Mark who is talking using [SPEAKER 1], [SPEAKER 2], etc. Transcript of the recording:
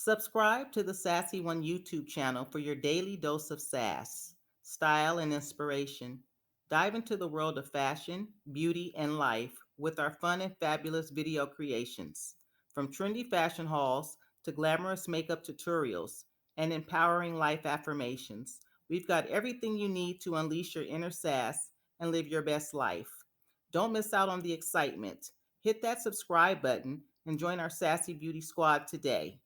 [SPEAKER 1] Subscribe to the Sassy One YouTube channel for your daily dose of sass, style, and inspiration. Dive into the world of fashion, beauty, and life with our fun and fabulous video creations. From trendy fashion hauls to glamorous makeup tutorials and empowering life affirmations, we've got everything you need to unleash your inner sass and live your best life. Don't miss out on the excitement. Hit that subscribe button and join our Sassy Beauty Squad today.